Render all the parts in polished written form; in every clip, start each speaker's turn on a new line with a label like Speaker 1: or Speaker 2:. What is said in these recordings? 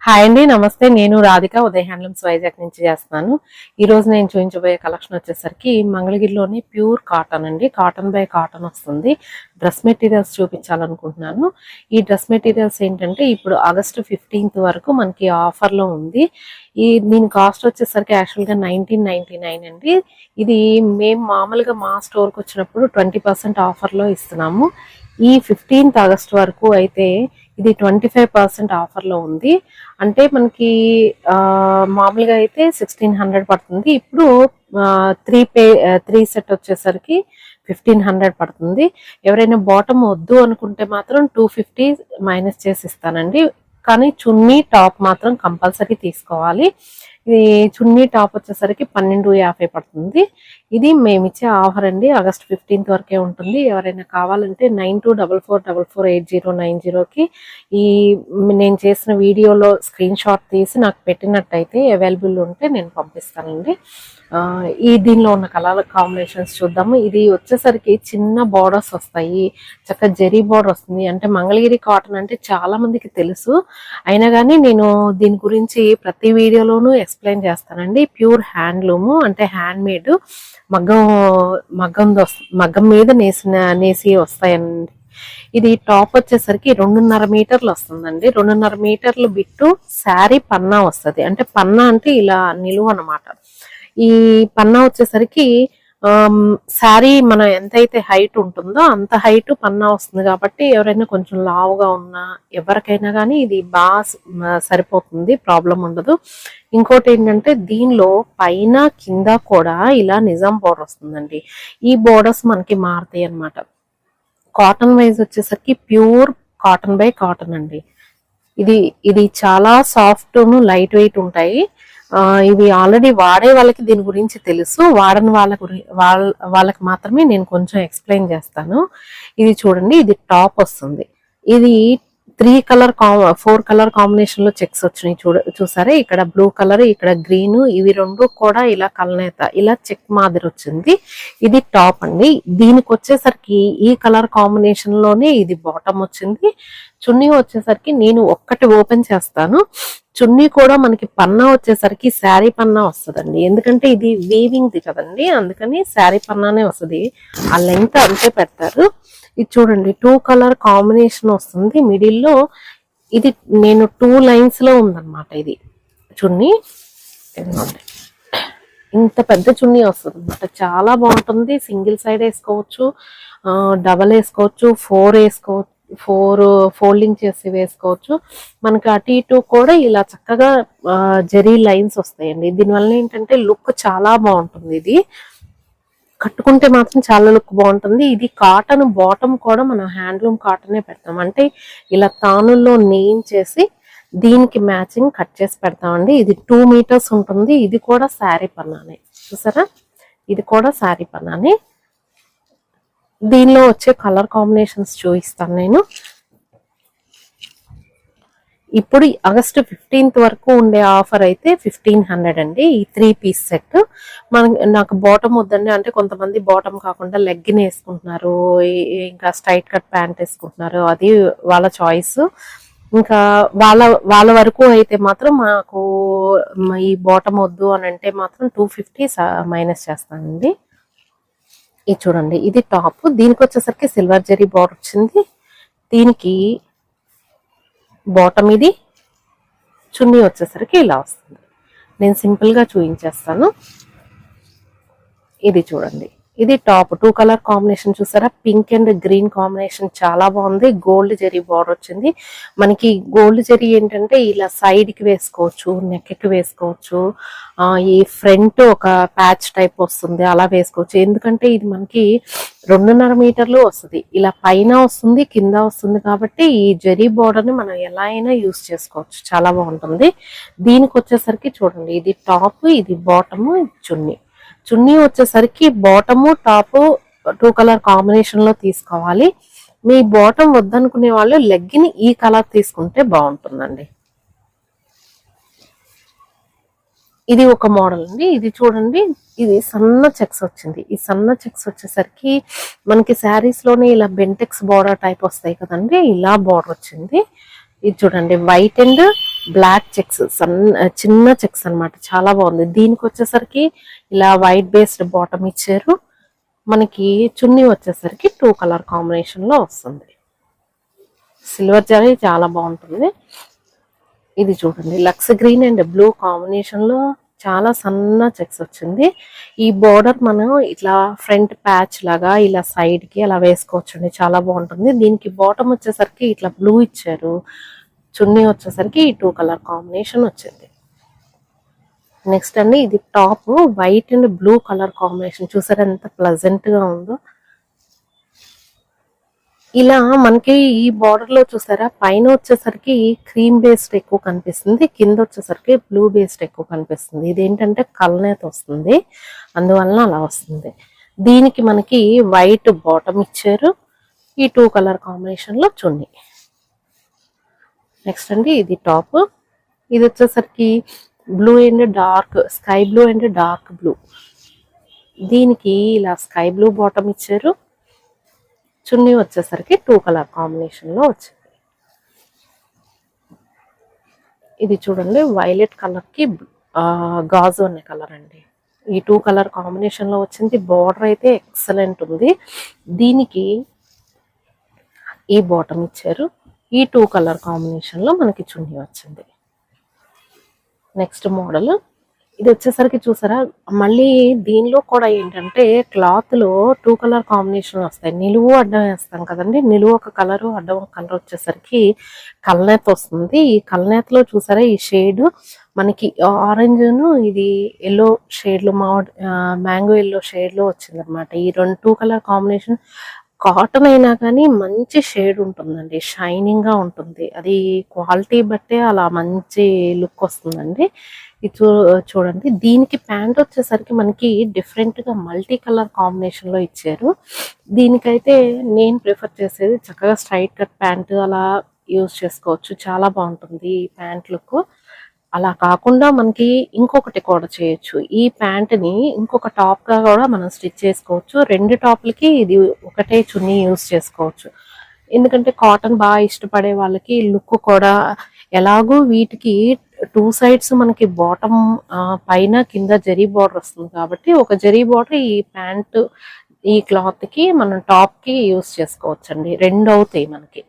Speaker 1: Hi అండి, నమస్తే. నేను రాధిక, ఉదయ్ హ్యాండ్లూమ్స్ వైజాగ్ నుంచి చేస్తున్నాను. ఈరోజు నేను చూపించబోయే కలెక్షన్ వచ్చేసరికి మంగళగిరిలోని ప్యూర్ కాటన్ అండి. కాటన్ బై కాటన్ వస్తుంది. డ్రెస్ మెటీరియల్స్ చూపించాలనుకుంటున్నాను. ఈ డ్రెస్ మెటీరియల్స్ ఏంటంటే ఇప్పుడు ఆగస్టు 15th వరకు మనకి ఆఫర్లో ఉంది. దీని కాస్ట్ వచ్చేసరికి యాక్చువల్గా 1999 అండి. ఇది మేము మామూలుగా మా స్టోర్కి వచ్చినప్పుడు 20% ఆఫర్లో ఇస్తున్నాము. ఈ 15th ఆగస్ట్ వరకు అయితే ఇది 25% ఆఫర్లో ఉంది. అంటే మనకి మామూలుగా అయితే 1600 పడుతుంది. ఇప్పుడు త్రీ సెట్ వచ్చేసరికి 1500 పడుతుంది. ఎవరైనా బాటమ్ వద్దు అనుకుంటే మాత్రం 250 మైనస్ చేసి ఇస్తానండి. కానీ చున్నీ టాప్ మాత్రం కంపల్సరీ తీసుకోవాలి. ఇది చున్నీ టాప్ వచ్చేసరికి 1250 పడుతుంది. ఇది మేము ఇచ్చే ఆఫర్ అండి. ఆగస్ట్ 15th వరకే ఉంటుంది. ఎవరైనా కావాలంటే 9244488090కి ఈ నేను చేసిన వీడియోలో స్క్రీన్ షాట్ తీసి నాకు పెట్టినట్టయితే అవైలబుల్ ఉంటే నేను పంపిస్తానండి. దీనిలో ఉన్న కలర్ కాంబినేషన్స్ చూద్దాము. ఇది వచ్చేసరికి చిన్న బార్డర్స్ వస్తాయి, చక్కగా జరీ బార్డర్ వస్తుంది. అంటే మంగళగిరి కాటన్ అంటే చాలా మందికి తెలుసు, అయినా కానీ నేను దీని గురించి ప్రతి వీడియోలోనూ ఎక్స్ప్లెయిన్ చేస్తానండి. ప్యూర్ హ్యాండ్లూము అంటే హ్యాండ్ మేడ్, మగ్గం మీద నేసి వస్తాయండి. ఇది టాప్ వచ్చేసరికి 2.5 మీటర్లు వస్తుందండి. 2.5 మీటర్లు బిట్టు శారీ పన్నా వస్తుంది. అంటే పన్నా అంటే ఇలా నిలువ అన్నమాట. ఈ పన్నా వచ్చేసరికి శారీ మనం ఎంతైతే హైట్ ఉంటుందో అంత హైట్ పన్నా వస్తుంది. కాబట్టి ఎవరైనా కొంచెం లావుగా ఉన్నా ఎవరికైనా కానీ ఇది బాగా సరిపోతుంది, ప్రాబ్లం ఉండదు. ఇంకోటి ఏంటంటే దీనిలో పైన కింద కూడా ఇలా నిజాం బోర్డర్ వస్తుందండి. ఈ బోర్డర్స్ మనకి మారుతాయి అన్నమాట. కాటన్ వైజ్ వచ్చేసరికి ప్యూర్ కాటన్ బై కాటన్ అండి. ఇది చాలా సాఫ్ట్ లైట్ వెయిట్ ఉంటాయి. ఇవి ఆల్రెడీ వాడే వాళ్ళకి దీని గురించి తెలుసు, వాడని వాళ్ళకి మాత్రమే నేను కొంచెం ఎక్స్ప్లెయిన్ చేస్తాను. ఇది చూడండి, ఇది టాప్ వస్తుంది. ఇది 4 కలర్ కాంబినేషన్ లో చెక్స్ వచ్చినాయి. చూసారా, ఇక్కడ బ్లూ కలర్, ఇక్కడ గ్రీన్, ఇవి రెండు కూడా ఇలా కలనేత ఇలా చెక్ మాదిరి వచ్చింది. ఇది టాప్ అండి. దీనికి వచ్చేసరికి ఈ కలర్ కాంబినేషన్ లోనే ఇది బాటమ్ వచ్చింది. చున్నీ వచ్చేసరికి నేను ఒక్కటి ఓపెన్ చేస్తాను. చున్నీ కూడా మనకి పన్నా వచ్చేసరికి శారీ పన్నా వస్తుందండి. ఎందుకంటే ఇది వీవింగ్ది కదండి, అందుకని శారీ పన్నానే వస్తుంది. ఆ లెంగ్త్ అంతే పెడతారు. ఇది చూడండి, 2 కలర్ కాంబినేషన్ వస్తుంది. మిడిల్లో ఇది నేను 2 లైన్స్ లో ఉందన్నమాట. ఇది చున్నీ ఇంత పెద్ద చున్నీ వస్తుంది అనమాట. చాలా బాగుంటుంది. సింగిల్ సైడ్ వేసుకోవచ్చు, డబల్ వేసుకోవచ్చు, 4 వేసుకోవచ్చు, 4 ఫోల్డింగ్ చేసి వేసుకోవచ్చు. మనకి అటు ఇటు కూడా ఇలా చక్కగా జరీ లైన్స్ వస్తాయండి. దీనివల్ల ఏంటంటే లుక్ చాలా బాగుంటుంది. ఇది కట్టుకుంటే మాత్రం చాలా లుక్ బాగుంటుంది. ఇది కాటన్ బాటమ్ కూడా మనం హ్యాండ్లూమ్ కాటనే పెడతాం. అంటే ఇలా తానుల్లో నెయిన్ చేసి దీనికి మ్యాచింగ్ కట్ చేసి పెడతామండి. ఇది 2 మీటర్స్ ఉంటుంది. ఇది కూడా శారీ పన్నానే, చూసారా, ఇది కూడా శారీ పన్నానే. దీనిలో వచ్చే కలర్ కాంబినేషన్స్ చూపిస్తాను నేను. ఇప్పుడు ఆగస్టు 15th వరకు ఉండే ఆఫర్ అయితే 1500 అండి. ఈ 3 పీస్ సెట్. నాకు బాటమ్ వద్దండి అంటే కొంతమంది బాటమ్ కాకుండా లెగ్గిన్ వేసుకుంటున్నారు, ఇంకా స్ట్రైట్ కట్ ప్యాంట్ వేసుకుంటున్నారు, అది వాళ్ళ చాయిస్. ఇంకా వాళ్ళ వరకు అయితే మాత్రం మాకు ఈ బాటమ్ వద్దు అని అంటే మాత్రం 250 మైనస్ చేస్తానండి. ఇది చూడండి, ఇది టాప్. దీనికి వచ్చేసరికి సిల్వర్ జరీ బార్డర్ వచ్చింది. దీనికి బాటమ్, ఇది చున్నీ వచ్చేసరికి ఇలా వస్తుంది. నేను సింపుల్ గా చూపించేస్తాను. ఇది చూడండి, ఇది టాప్. 2 కలర్ కాంబినేషన్ చూసారా, పింక్ అండ్ గ్రీన్ కాంబినేషన్ చాలా బాగుంది. గోల్డ్ జరీ బార్డర్ వచ్చింది. మనకి గోల్డ్ జరీ ఏంటంటే ఇలా సైడ్ కి వేసుకోవచ్చు, నెక్ కి వేసుకోవచ్చు, ఈ ఫ్రంట్ ఒక ప్యాచ్ టైప్ వస్తుంది, అలా వేసుకోవచ్చు. ఎందుకంటే ఇది మనకి 2.5 మీటర్లు వస్తుంది. ఇలా పైన వస్తుంది, కింద వస్తుంది. కాబట్టి ఈ జరీ బార్డర్ ని మనం ఎలా అయినా యూస్ చేసుకోవచ్చు, చాలా బాగుంటుంది. దీనికి వచ్చేసరికి చూడండి, ఇది టాప్, ఇది బాటమ్, చున్నీ. చున్నీ వచ్చేసరికి బాటము టాప్ 2 కలర్ కాంబినేషన్ లో తీసుకోవాలి. మీ బాటమ్ వద్దనుకునే వాళ్ళు లెగ్గిన్ ఈ కలర్ తీసుకుంటే బాగుంటుందండి. ఇది ఒక మోడల్ అండి. ఇది చూడండి, ఇది సన్న చెక్స్ వచ్చింది. ఈ సన్న చెక్స్ వచ్చేసరికి మనకి శారీస్ లోనే ఇలా బెంటెక్స్ బార్డర్ టైప్ వస్తాయి కదండి, ఇలా బార్డర్ వచ్చింది. ఇది చూడండి, వైట్ అండ్ బ్లాక్ చెక్స్ చిన్న చెక్స్ అన్నమాట, చాలా బాగుంది. దీనికి వచ్చేసరికి ఇలా వైట్ బేస్డ్ బాటమ్ ఇచ్చారు. మనకి చున్నీ వచ్చేసరికి 2 కలర్ కాంబినేషన్ లో వస్తుంది. సిల్వర్ జరీ చాలా బాగుంటుంది. ఇది చూడండి, lux green and blue combination లో చాలా సన్న చెక్స్ వచ్చింది. ఈ బోర్డర్ మనం ఇట్లా ఫ్రంట్ ప్యాచ్ లాగా ఇలా సైడ్ కి అలా వేసుకోవచ్చండి, చాలా బాగుంటుంది. దీనికి బాటమ్ వచ్చేసరికి ఇట్లా బ్లూ ఇచ్చారు. చున్నీ వచ్చేసరికి ఈ 2 కలర్ కాంబినేషన్ వచ్చింది. నెక్స్ట్ అండి, ఇది top white and blue colour combination. చూసారా ఎంత ప్లెజెంట్ గా ఉందో. ఇలా మనకి ఈ బార్డర్ లో చూసారా, పైన వచ్చేసరికి క్రీమ్ బేస్డ్ ఎక్కువ కనిపిస్తుంది, కింద వచ్చేసరికి బ్లూ బేస్డ్ ఎక్కువ కనిపిస్తుంది. ఇదేంటంటే కలనేత వస్తుంది, అందువలన అలా వస్తుంది. దీనికి మనకి వైట్ బాటమ్ ఇచ్చారు. ఈ 2 కలర్ కాంబినేషన్ లో చున్నీ. నెక్స్ట్ అండి, ఇది టాప్. ఇది వచ్చేసరికి blue and dark sky blue and dark blue. దీనికి ఇలా స్కై బ్లూ బాటమ్ ఇచ్చారు. చున్నీ వచ్చేసరికి 2 కలర్ కాంబినేషన్ లో వచ్చింది. ఇది చూడండి, వైలెట్ కలర్ కి గాజు అనే కలర్ అండి. ఈ 2 కలర్ కాంబినేషన్ లో వచ్చింది. బార్డర్ అయితే ఎక్సలెంట్ ఉంది. దీనికి ఈ బాటమ్ ఇచ్చారు. ఈ 2 కలర్ కాంబినేషన్ లో మనకి చున్నీ వచ్చింది. నెక్స్ట్ మోడల్ ఇది వచ్చేసరికి చూసారా, మళ్ళీ దీనిలో కూడా ఏంటంటే క్లాత్ లో 2 కలర్ కాంబినేషన్ వస్తాయి. నిలువు అడ్డం వేస్తాం కదండి, నిలువు ఒక కలర్ అడ్డం ఒక కలర్ వచ్చేసరికి కల్నేత వస్తుంది. ఈ కల్నేతలో చూసారా, ఈ షేడ్ మనకి ఆరెంజ్ ను ఇది ఎల్లో షేడ్ లో మ్యాంగో ఎల్లో షేడ్ లో వచ్చింది అనమాట. ఈ 2 కలర్ కాంబినేషన్ కాటన్ అయినా కానీ మంచి షేడ్ ఉంటుందండి, షైనింగ్ గా ఉంటుంది. అది క్వాలిటీ బట్టే అలా మంచి లుక్ వస్తుందండి. ఇది చూడండి, దీనికి ప్యాంట్ వచ్చేసరికి మనకి డిఫరెంట్ గా మల్టీ కలర్ కాంబినేషన్ లో ఇచ్చారు. దీనికైతే నేను ప్రిఫర్ చేసేది చక్కగా స్ట్రైట్ కట్ ప్యాంట్ అలా యూజ్ చేసుకోవచ్చు, చాలా బాగుంటుంది ఈ ప్యాంట్ లుక్. అలా కాకుండా మనకి ఇంకొకటి కూడా చేయొచ్చు, ఈ ప్యాంట్ ని ఇంకొక టాప్ గా కూడా మనం స్టిచ్ చేసుకోవచ్చు. 2 టాప్లకి ఇది ఒకటే చున్నీ యూజ్ చేసుకోవచ్చు. ఎందుకంటే కాటన్ బాగా ఇష్టపడే వాళ్ళకి లుక్ కూడా, ఎలాగూ వీటికి 2 సైడ్స్ మనకి బాటమ్ పైన కింద జరీ బార్డర్ వస్తుంది కాబట్టి ఒక జరీ బార్డర్ ఈ ప్యాంట్ ఈ క్లాత్ కి మనం టాప్ కి యూజ్ చేసుకోవచ్చండి. 2 అవుతాయి, మనకి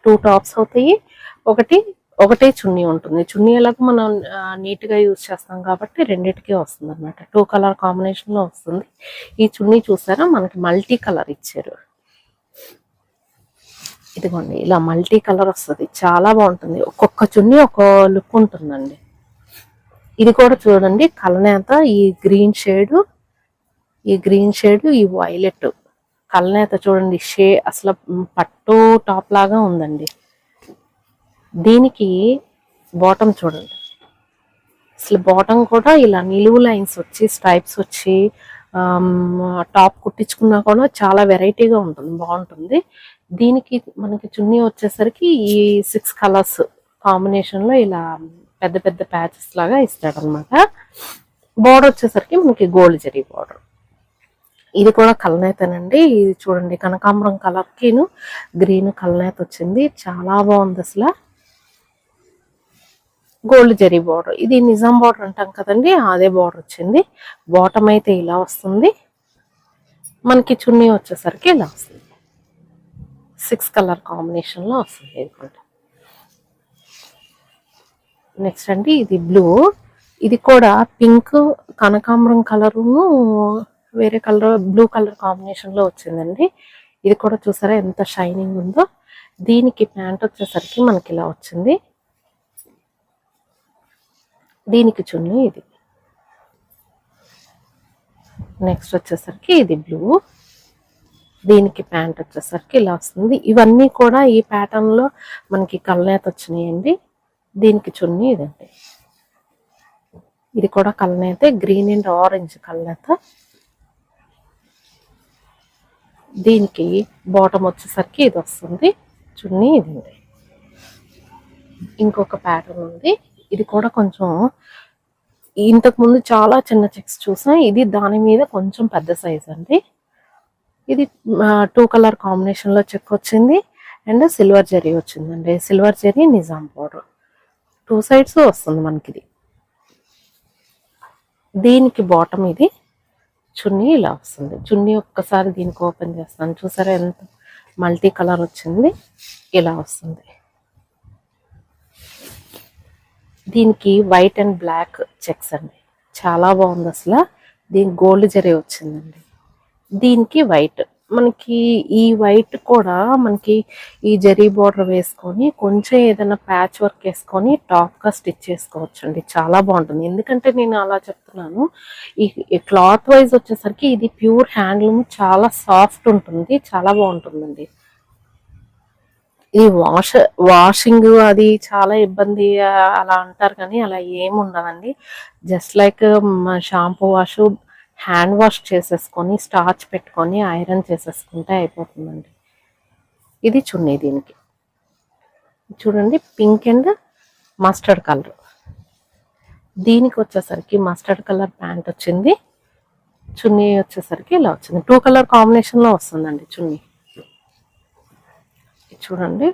Speaker 1: 2 టాప్స్ అవుతాయి. ఒకటే చున్నీ ఉంటుంది. చున్నీ ఎలాగో మనం నీట్ గా యూజ్ చేస్తాం కాబట్టి రెండిటికి వస్తుంది అనమాట. 2 కలర్ కాంబినేషన్ లో వస్తుంది. ఈ చున్నీ చూసారా, మనకి మల్టీ కలర్ ఇచ్చారు. ఇదిగోండి, ఇలా మల్టీ కలర్ వస్తుంది, చాలా బాగుంటుంది. ఒక్కొక్క చున్నీ ఒక లుక్ ఉంటుందండి. ఇది కూడా చూడండి, కలనేత ఈ గ్రీన్ షేడ్ ఈ వైలెట్ కలనేత చూడండి, అసలు పట్టు టాప్ లాగా ఉందండి. దీనికి బాటమ్ చూడండి, అసలు బాటమ్ కూడా ఇలా నిలువు లైన్స్ వచ్చి స్ట్రైప్స్ వచ్చి టాప్ కుట్టించుకున్నా కూడా చాలా వెరైటీగా ఉంటుంది, బాగుంటుంది. దీనికి మనకి చున్నీ వచ్చేసరికి ఈ 6 కలర్స్ కాంబినేషన్ లో ఇలా పెద్ద పెద్ద ప్యాచెస్ లాగా ఇస్తాడనమాట. బార్డర్ వచ్చేసరికి మనకి గోల్డ్ జరీ బార్డర్. ఇది కూడా కలనేతనండి. ఇది చూడండి, కనకాంబరం కలర్ కిను గ్రీన్ కలనేత వచ్చింది, చాలా బాగుంది. అసలు గోల్డ్ జరీ బార్డర్, ఇది నిజాం బార్డర్ అంటాం కదండి, అదే బార్డర్ వచ్చింది. బాటమ్ అయితే ఇలా వస్తుంది, మనకి చున్నీ వచ్చేసరికి ఇలా వస్తుంది. 6 కలర్ కాంబినేషన్ లో వస్తుంది. నెక్స్ట్ అండి, ఇది బ్లూ. ఇది కూడా పింక్ కనకాంబరం కలరును వేరే కలర్ బ్లూ కలర్ కాంబినేషన్ లో వచ్చిందండి. ఇది కూడా చూసారా ఎంత షైనింగ్ ఉందో. దీనికి ప్యాంట్ వచ్చేసరికి మనకి ఇలా వచ్చింది. దీనికి చున్నీ ఇది. నెక్స్ట్ వచ్చేసరికి ఇది బ్లూ. దీనికి ప్యాంట్ వచ్చేసరికి ఇలా వస్తుంది. ఇవన్నీ కూడా ఈ ప్యాటర్న్ లో మనకి కలనేత వచ్చినాయండి. దీనికి చున్నీ ఇదండి. ఇది కూడా కలనేత, గ్రీన్ అండ్ ఆరెంజ్ కలనేత. దీనికి బాటమ్ వచ్చేసరికి ఇది వస్తుంది, చున్నీ ఇది ఉంది. ఇంకొక ప్యాటర్న్ ఉంది, ఇది కూడా కొంచెం ఇంతకు ముందు చాలా చిన్న చెక్స్ చూసాం, ఇది దాని మీద కొంచెం పెద్ద సైజ్ అండి. ఇది 2 కలర్ కాంబినేషన్ లో చెక్ వచ్చింది అండ్ సిల్వర్ జరీ వచ్చిందండి. Silver zari Nizam border. 2 sides వస్తుంది మనకి ఇది. దీనికి బాటమ్ ఇది, చున్నీ ఇలా వస్తుంది. చున్నీ ఒక్కసారి దీనికి ఓపెన్ చేస్తాను, చూసారా ఎంత మల్టీ కలర్ వచ్చింది, ఇలా వస్తుంది. దీనికి వైట్ అండ్ బ్లాక్ చెక్స్ అండి, చాలా బాగుంది అసలు. దీనికి గోల్డ్ జరీ వచ్చిందండి. దీనికి వైట్, మనకి ఈ వైట్ కూడా మనకి ఈ జరీ బోర్డర్ వేసుకొని కొంచెం ఏదైనా ప్యాచ్ వర్క్ వేసుకొని టాప్గా స్టిచ్ చేసుకోవచ్చు అండి, చాలా బాగుంటుంది. ఎందుకంటే నేను అలా చెప్తున్నాను, ఈ క్లాత్ వైజ్ వచ్చేసరికి ఇది ప్యూర్ హ్యాండ్లూమ్, చాలా సాఫ్ట్ ఉంటుంది, చాలా బాగుంటుందండి. ఇది వాషింగ్ అది చాలా ఇబ్బంది అలా అంటారు, కానీ అలా ఏమి ఉండదండి. Just like shampoo wash, hand wash చేసేసుకొని స్టార్చ్ పెట్టుకొని ఐరన్ చేసేసుకుంటే అయిపోతుందండి. ఇది చున్నీ. దీనికి చూడండి పింక్ అండ్ మస్టర్డ్ కలర్. దీనికి వచ్చేసరికి మస్టర్డ్ కలర్ ప్యాంట్ వచ్చింది, చున్నీ వచ్చేసరికి ఇలా వచ్చింది. 2 కలర్ కాంబినేషన్లో వస్తుందండి చున్నీ. చూడండి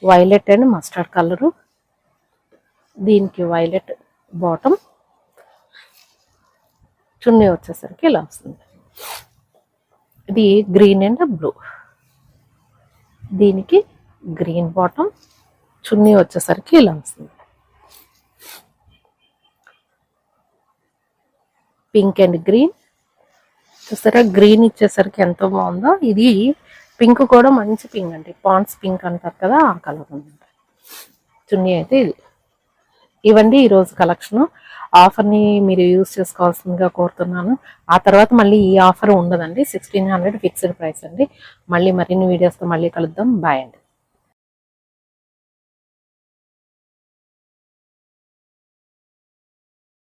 Speaker 1: వైలెట్ అండ్ మస్టర్డ్ కలరు, దీనికి వైలెట్ బాటమ్, చున్నీ వచ్చేసరికి ఇలా వస్తుంది. ఇది గ్రీన్ అండ్ బ్లూ, దీనికి గ్రీన్ బాటమ్, చున్నీ వచ్చేసరికి ఇలా వస్తుంది. పింక్ అండ్ గ్రీన్, చూసారా గ్రీన్ ఇచ్చేసరికి ఎంతో బాగుందో. ఇది పింక్ కూడా మంచి పింక్ అండి, పాండ్స్ పింక్ అంటారు కదా, ఆ కలర్ ఉంది. చున్నీ అయితే ఇది. ఇవండి ఈరోజు కలెక్షన్. ఆఫర్ని మీరు యూజ్ చేసుకోవాల్సిందిగా కోరుతున్నాను. ఆ తర్వాత మళ్ళీ ఈ ఆఫర్ ఉండదండి, 1600 ఫిక్స్డ్ ప్రైస్ అండి. మళ్ళీ మరిన్ని వీడియోస్తో మళ్ళీ కలుద్దాం. బాయ్ అండి.